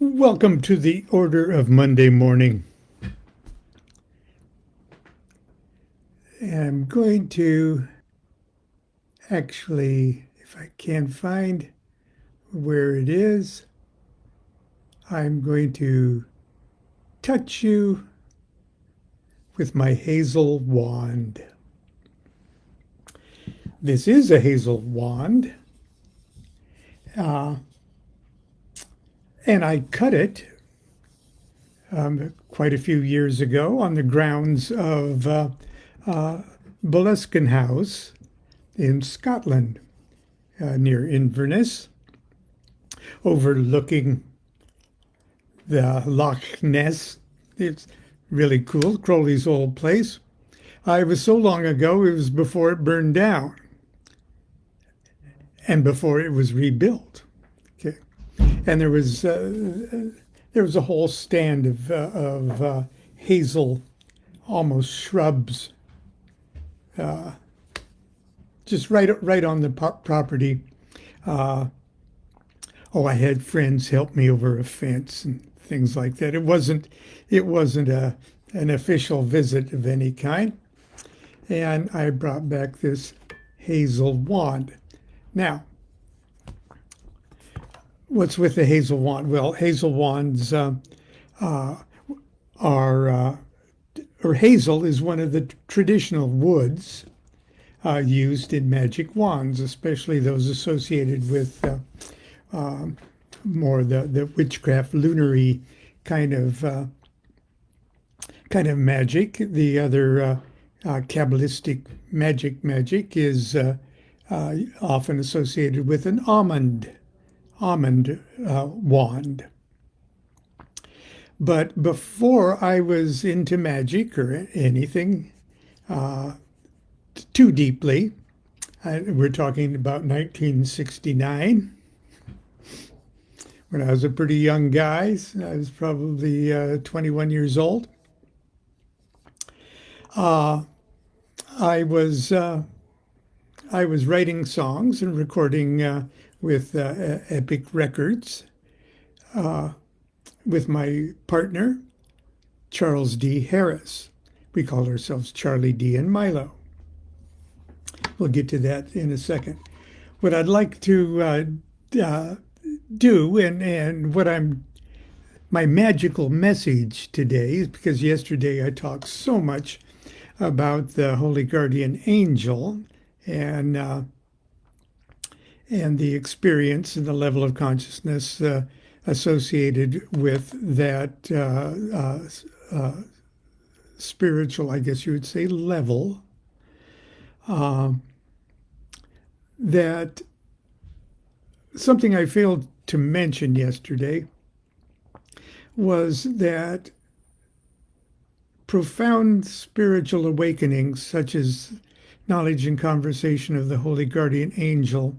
Welcome to the Order of Monday Morning. I'm going to actually, if I can find where it is, I'm going to touch you with my Hazel Wand. This is a Hazel Wand, and I cut it quite a few years ago on the grounds of Boleskine House in Scotland, near Inverness, overlooking the Loch Ness. It's really cool, Crowley's old place. It was so long ago, it was before it burned down and before it was rebuilt. Okay, and there was a whole stand of hazel, almost shrubs, just right on the property. I had friends help me over a fence and things like that. It wasn't an official visit of any kind, and I brought back this Hazel Wand. Now, what's with the Hazel Wand? Well, Hazel Wands or hazel is one of the traditional woods used in magic wands, especially those associated with more the witchcraft, lunary kind of magic. The other Kabbalistic magic is often associated with an almond wand. But before I was into magic or anything too deeply, we're talking about 1969, when I was a pretty young guy. I was probably 21 years old. I was writing songs and recording with Epic Records with my partner, Charles D. Harris. We called ourselves Charlie D. and Milo. We'll get to that in a second. What I'd like to do, and my magical message today is, because yesterday I talked so much about the Holy Guardian Angel and the experience and the level of consciousness associated with that spiritual, I guess you would say, level, that something I failed to mention yesterday was that profound spiritual awakenings, such as knowledge and conversation of the Holy Guardian Angel,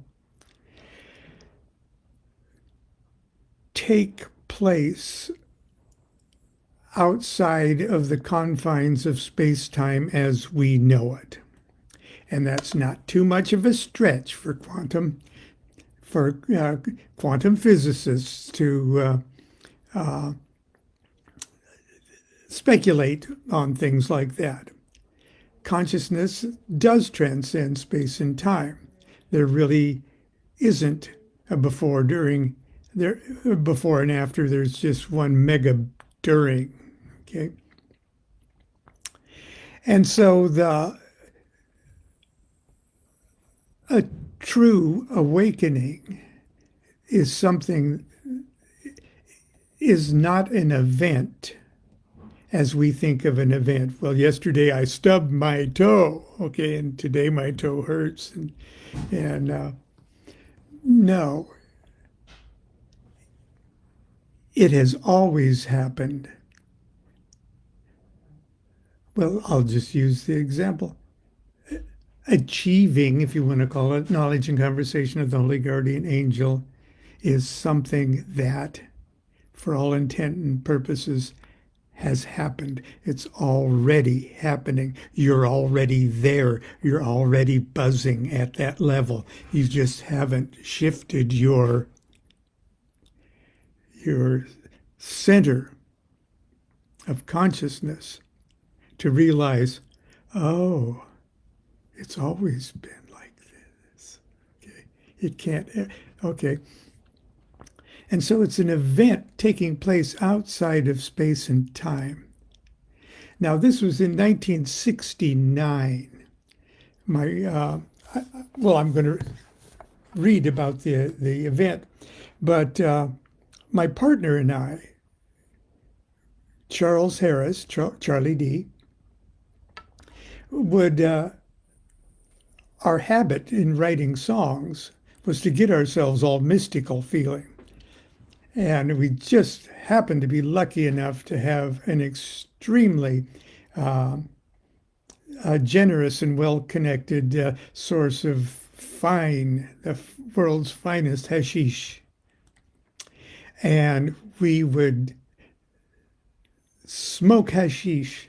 take place outside of the confines of space-time as we know it. And that's not too much of a stretch for quantum physicists to speculate on things like that. Consciousness does transcend space and time. There really isn't a before and after. There's just one mega during. Okay, and so a true awakening is not an event as we think of an event. Well, yesterday I stubbed my toe, okay, and today my toe hurts, and no, it has always happened. Well, I'll just use the example. Achieving, if you want to call it, knowledge and conversation of the Holy Guardian Angel is something that, for all intent and purposes, has happened. It's already happening. You're already there. You're already buzzing at that level. You just haven't shifted your center of consciousness to realize, oh, it's always been like this. Okay. It can't, okay. And so it's an event taking place outside of space and time. Now, this was in 1969. I'm going to read about the event, but my partner and I, Charles Harris, Charlie D, would our habit in writing songs was to get ourselves all mystical feeling. And we just happened to be lucky enough to have an extremely generous and well-connected source of the world's finest hashish. And we would smoke hashish.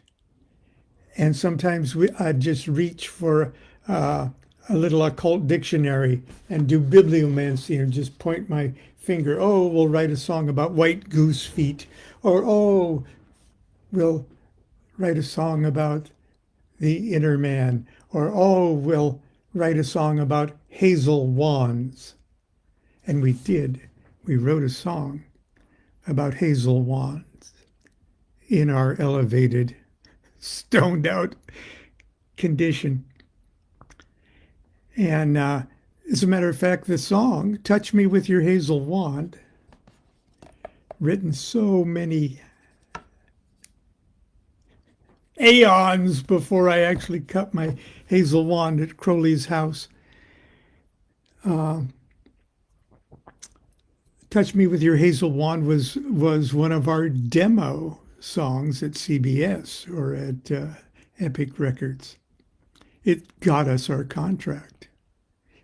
And sometimes I'd just reach for a little occult dictionary and do bibliomancy and just point my finger. Oh, we'll write a song about white goose feet. Or, oh, we'll write a song about the inner man. Or, oh, we'll write a song about Hazel Wands. And we did. We wrote a song about Hazel Wands in our elevated, stoned out condition. And as a matter of fact, the song, Touch Me With Your Hazel Wand, written so many aeons before I actually cut my hazel wand at Crowley's house. Touch Me With Your Hazel Wand was one of our demo songs at CBS or at Epic Records. It got us our contract.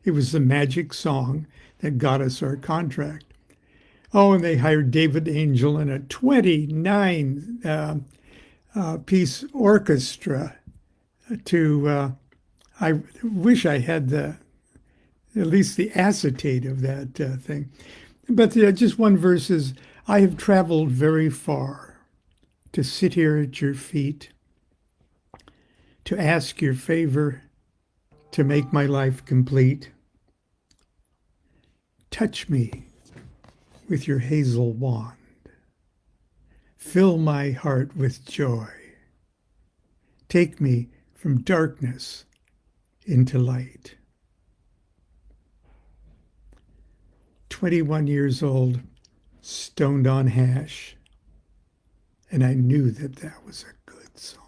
It was the magic song that got us our contract. Oh, and they hired David Angel and a 29-piece orchestra to, I wish I had at least the acetate of that thing. But just one verse is, I have traveled very far to sit here at your feet, to ask your favor, to make my life complete. Touch me with your hazel wand. Fill my heart with joy. Take me from darkness into light. 21 years old, stoned on hash, and I knew that was a good song.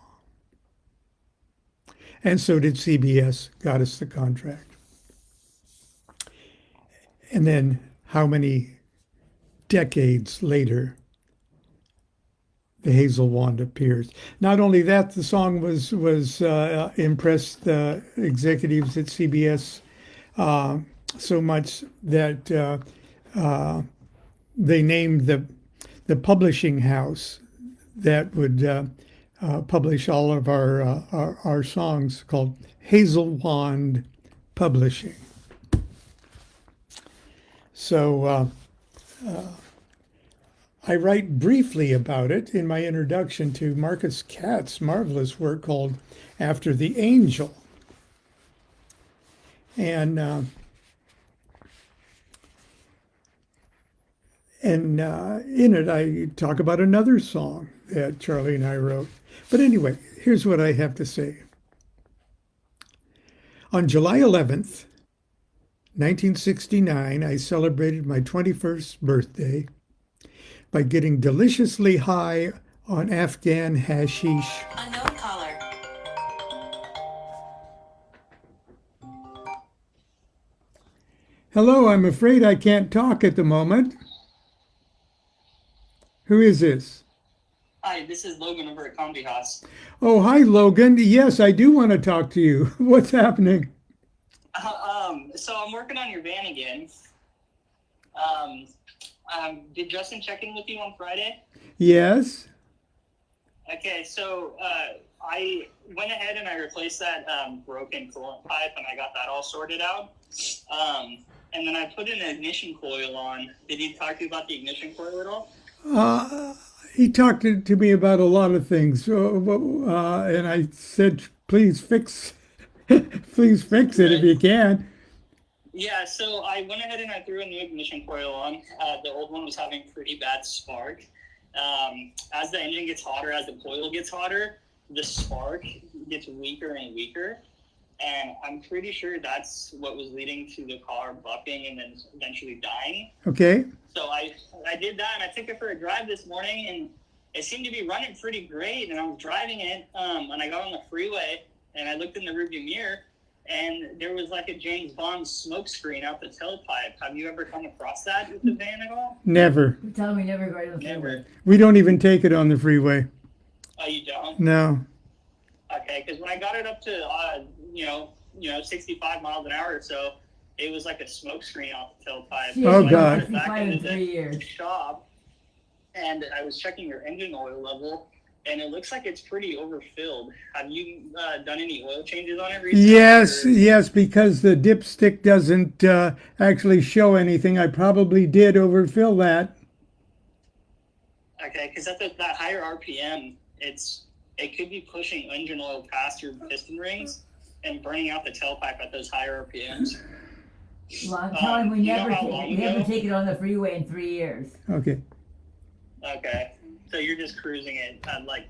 And so did CBS, got us the contract. And then how many decades later, the Hazel Wand appears. Not only that, the song was impressed the executives at CBS so much that they named the publishing house that would publish all of our songs called Hazel Wand Publishing. So I write briefly about it in my introduction to Marcus Katz's marvelous work called After the Angel. And in it, I talk about another song that Charlie and I wrote. But anyway, here's what I have to say. On July 11th, 1969, I celebrated my 21st birthday by getting deliciously high on Afghan hashish. Unknown caller. Hello, I'm afraid I can't talk at the moment. Who is this? Hi, this is Logan over at Comedy House. Oh, hi, Logan. Yes, I do want to talk to you. What's happening? So I'm working on your van again. Did Justin check in with you on Friday? Yes. Okay, so I went ahead and I replaced that broken coolant pipe, and I got that all sorted out. And then I put an ignition coil on. Did he talk to you about the ignition coil at all? He talked to me about a lot of things, and I said, "Please fix, please fix it if Right. you can." Yeah, so I went ahead and I threw a new ignition coil on. The old one was having pretty bad spark. As the engine gets hotter, as the coil gets hotter, the spark gets weaker and weaker. And I'm pretty sure that's what was leading to the car bucking and then eventually dying. Okay. So I did that, and I took it for a drive this morning, and it seemed to be running pretty great. And I was driving it, and I got on the freeway, and I looked in the rearview mirror, and there was like a James Bond smoke screen out the tailpipe. Have you ever come across that with the van at all? Never. Tell me never go to the Never. freeway. We don't even take it on the freeway. Oh, you don't? No. Okay, because when I got it up to 65 miles an hour or so, it was like a smoke screen off the tailpipe. She Oh, has God. 65 in 3 years. Shop, and I was checking your engine oil level, and it looks like it's pretty overfilled. Have you done any oil changes on it recently? Yes, or- yes, because the dipstick doesn't actually show anything. I probably did overfill that. Okay, because at that higher RPM, it could be pushing engine oil past your piston rings and burning out the tailpipe at those higher RPMs. Well, I'm telling you, we you know never how long we haven't ago? taken it on the freeway in 3 years. Okay. Okay, so you're just cruising it at like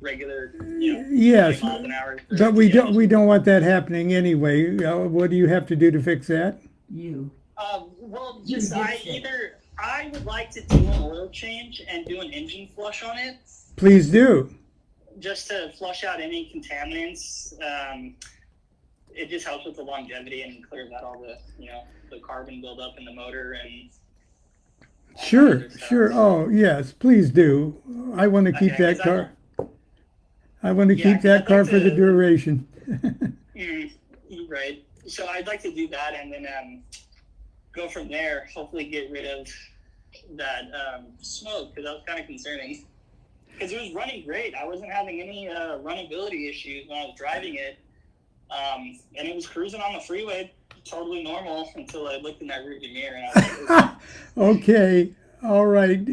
regular, Yes, 20 miles an hour. but we don't want that happening anyway. What do you have to do to fix that? You. Well, You just did I say. would like to do an oil change and do an engine flush on it, Please do. just to flush out any contaminants. It just helps with the longevity and clears out all the carbon buildup in the motor and all that Sure, other stuff. sure. Oh, yes, please do. I want to keep Okay, that 'cause car. I want to Yeah, keep 'cause that I'd car like for the to- duration. Right. So I'd like to do that and then go from there. Hopefully, get rid of that smoke because that was kind of concerning. Because it was running great. I wasn't having any runnability issues when I was driving it, and it was cruising on the freeway totally normal until I looked in that rearview mirror and I was like, Okay, all right.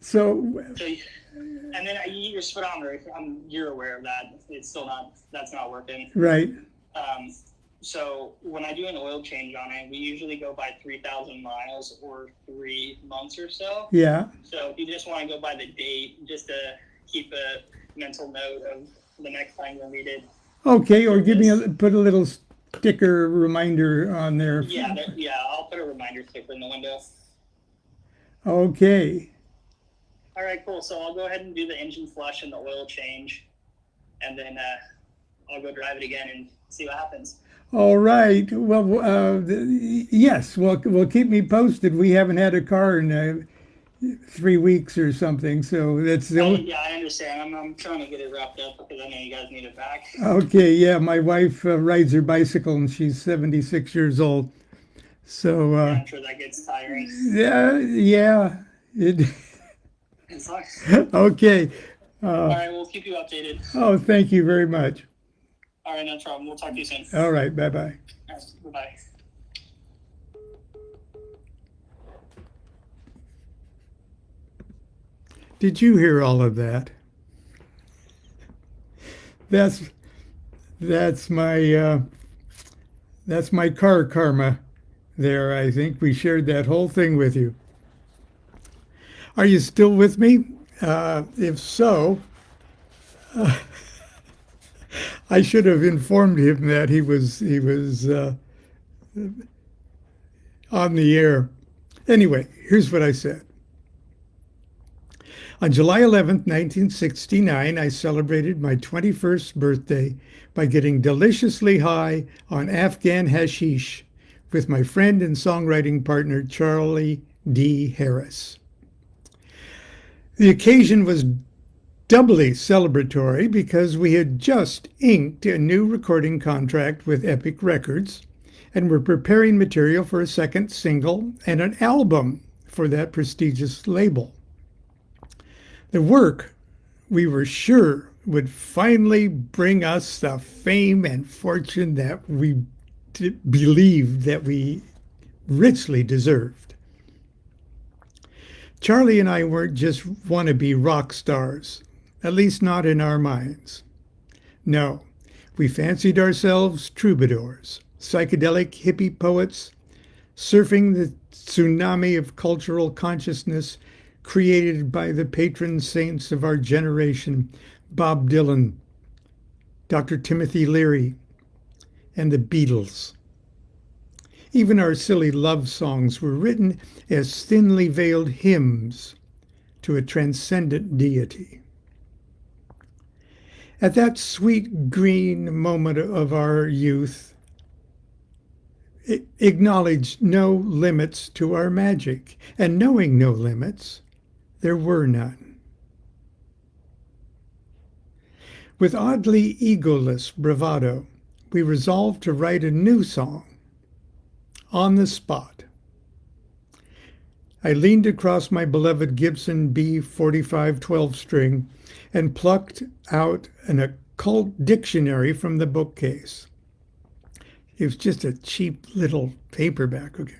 So, so, and then your speedometer, you're aware of that. It's still that's not working. right. So when I do an oil change on it, we usually go by 3,000 miles or 3 months or so. Yeah. So if you just want to go by the date, just to keep a mental note of the next time you'll need it. Okay, or put a little sticker reminder on there. Yeah, I'll put a reminder sticker in the window. Okay. All right, cool. So I'll go ahead and do the engine flush and the oil change, and then I'll go drive it again and see what happens. All right. Well, yes. Well, keep me posted. We haven't had a car in 3 weeks or something, so that's the only. Yeah, I understand. I'm trying to get it wrapped up because I know you guys need it back. Okay. Yeah, my wife rides her bicycle, and she's 76 years old. So I'm sure that gets tiring. yeah. It. It's like, Okay. all right, we'll keep you updated. Oh, thank you very much. All right, no problem. We'll talk to you soon. All right. Bye-bye. All right, bye-bye. Did you hear all of that? That's my car karma there. I think we shared that whole thing with you. Are you still with me? If so, I should have informed him that he was on the air. Anyway, here's what I said. On July 11th, 1969, I celebrated my 21st birthday by getting deliciously high on Afghan hashish with my friend and songwriting partner, Charlie D. Harris. The occasion was doubly celebratory because we had just inked a new recording contract with Epic Records and were preparing material for a second single and an album for that prestigious label. The work, we were sure, would finally bring us the fame and fortune that we believed that we richly deserved. Charlie and I weren't just wannabe rock stars, at least not in our minds. No, we fancied ourselves troubadours, psychedelic hippie poets, surfing the tsunami of cultural consciousness created by the patron saints of our generation, Bob Dylan, Dr. Timothy Leary, and the Beatles. Even our silly love songs were written as thinly veiled hymns to a transcendent deity. At that sweet green moment of our youth, it acknowledged no limits to our magic, and knowing no limits, there were none. With oddly egoless bravado, we resolved to write a new song on the spot. I leaned across my beloved Gibson B45 12-string and plucked out an occult dictionary from the bookcase. It was just a cheap little paperback. Okay.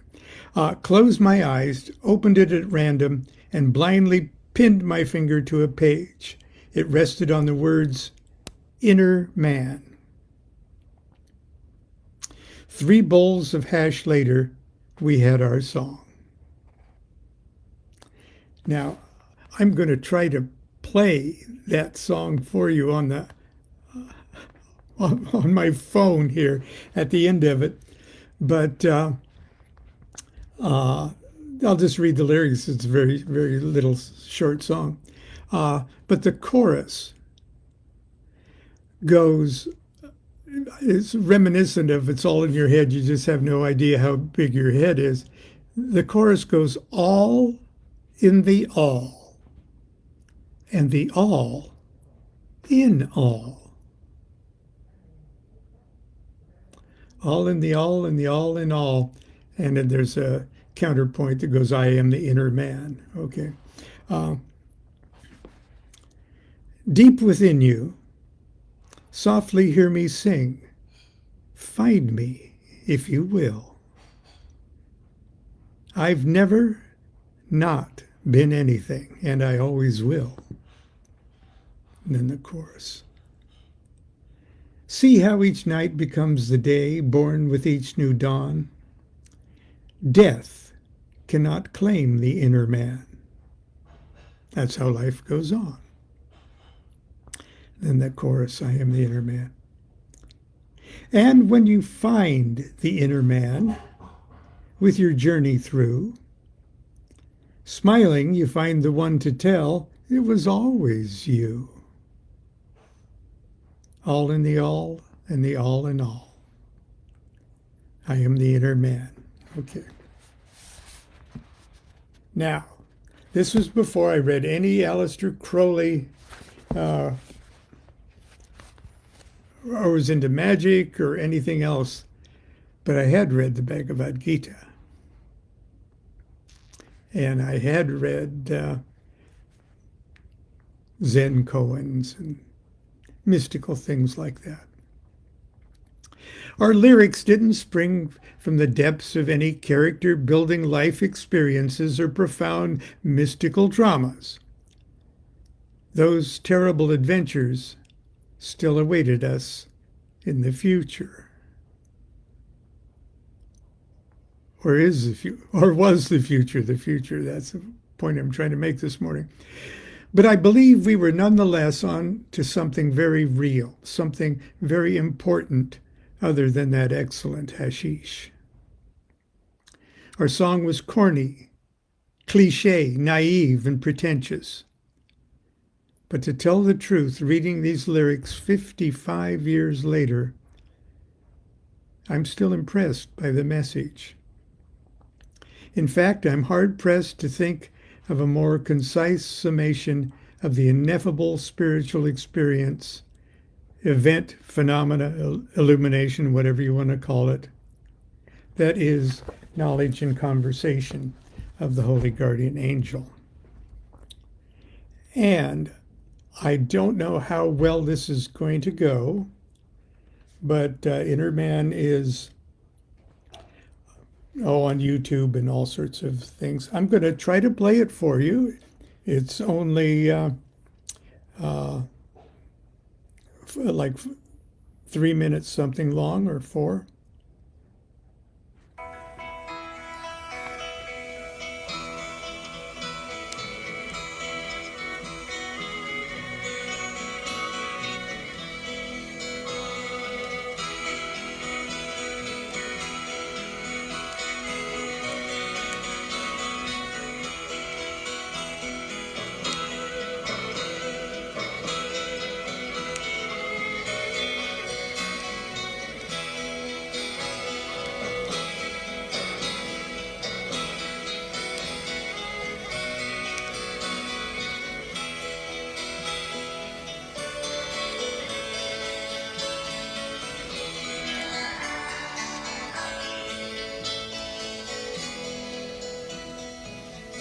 Closed my eyes, opened it at random, and blindly pinned my finger to a page. It rested on the words, "Inner Man." 3 bowls of hash later, we had our song. Now, I'm going to try to play that song for you on my phone here at the end of it, but I'll just read the lyrics. It's a very, very little short song. But the chorus goes, it's reminiscent of "It's All in Your Head, you just have no idea how big your head is." The chorus goes, all in the all, and the all in all. All in the all, and the all in all. And then there's a counterpoint that goes, "I am the inner man." Okay. Deep within you, softly hear me sing. Find me, if you will. I've never not been anything, and I always will. And then the chorus. See how each night becomes the day, born with each new dawn. Death cannot claim the inner man. That's how life goes on. Then that chorus, "I am the inner man." And when you find the inner man with your journey through, smiling, you find the one to tell, it was always you. All in the all, and the all in all. I am the inner man. Okay. Now, this was before I read any Aleister Crowley, or was into magic or anything else, but I had read the Bhagavad Gita. And I had read Zen koans and mystical things like that. Our lyrics didn't spring from the depths of any character-building life experiences or profound mystical dramas. Those terrible adventures still awaited us in the future. Or was the future the future? That's the point I'm trying to make this morning. But I believe we were nonetheless on to something very real, something very important other than that excellent hashish. Our song was corny, cliché, naive, and pretentious. But to tell the truth, reading these lyrics 55 years later, I'm still impressed by the message. In fact, I'm hard-pressed to think of a more concise summation of the ineffable spiritual experience, event, phenomena, illumination, whatever you want to call it, that is knowledge and conversation of the Holy Guardian Angel. And I don't know how well this is going to go, but Inner Man is on YouTube and all sorts of things. I'm going to try to play it for you. It's only like 3 minutes something long, or 4.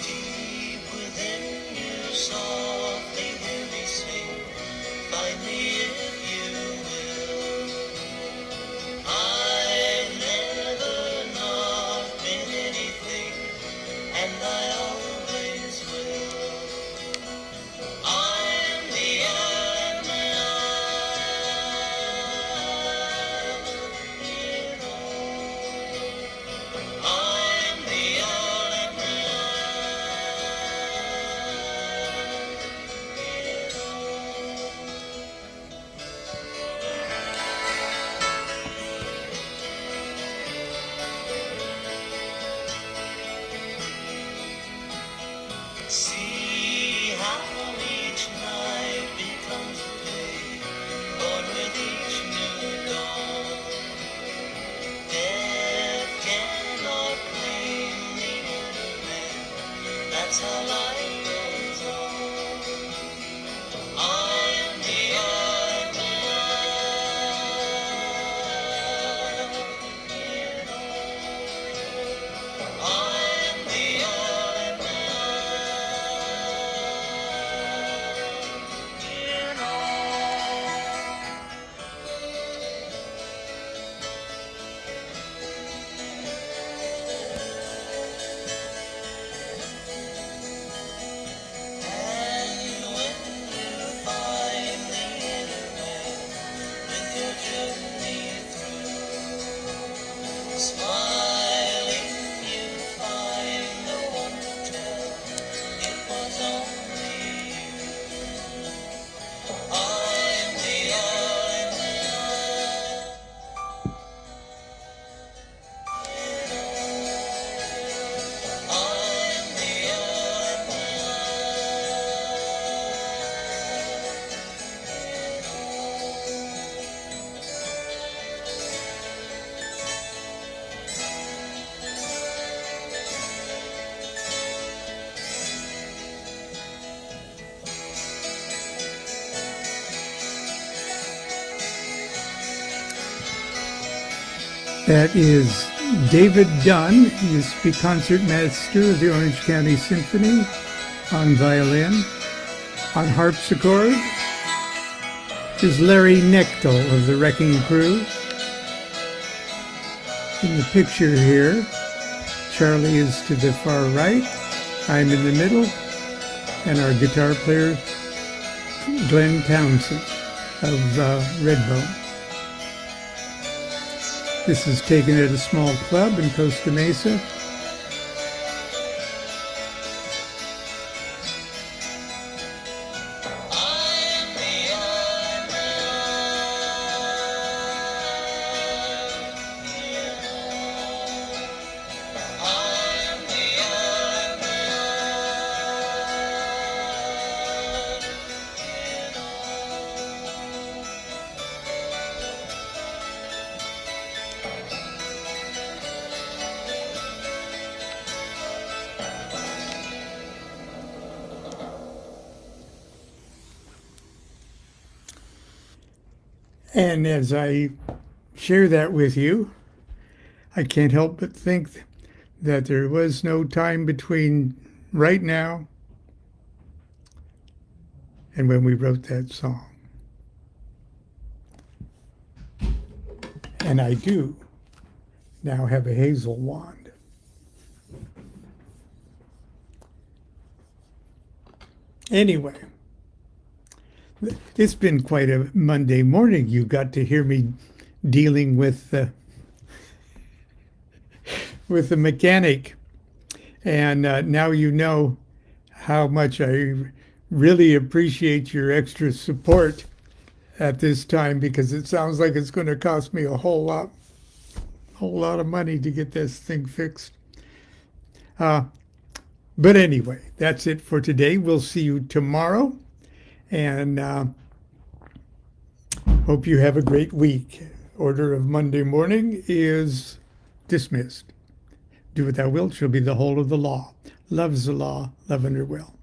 Deep within you, softly hear me sing. Find me if you will. I've never not been anything, and I always will. I am the I am, you know. I am the I am. See how each night becomes a day, born with each new dawn. Death cannot claim the inner man. That's how life goes on. I am the I am. I am the I am. And when you find the inner man with your journey through, smiling you find the one to tell it was only you. I'm the I am. I'm the I That is David Dunn. He used to be concertmaster of the Orange County Symphony on violin. On harpsichord is Larry Knechtel of the Wrecking Crew. In the picture here, Charlie is to the far right, I'm in the middle, and our guitar player, Glenn Townsend of Redbone. This is taken at a small club in Costa Mesa. And as I share that with you, I can't help but think that there was no time between right now and when we wrote that song. And I do now have a hazel wand. Anyway, it's been quite a Monday morning. You got to hear me dealing with the mechanic, and now you know how much I really appreciate your extra support at this time, because it sounds like it's going to cost me a whole lot of money to get this thing fixed. But anyway, that's it for today. We'll see you tomorrow, and hope you have a great week. Order of Monday morning is dismissed. Do what thou wilt shall be the whole of the law. Love's the law, love under will.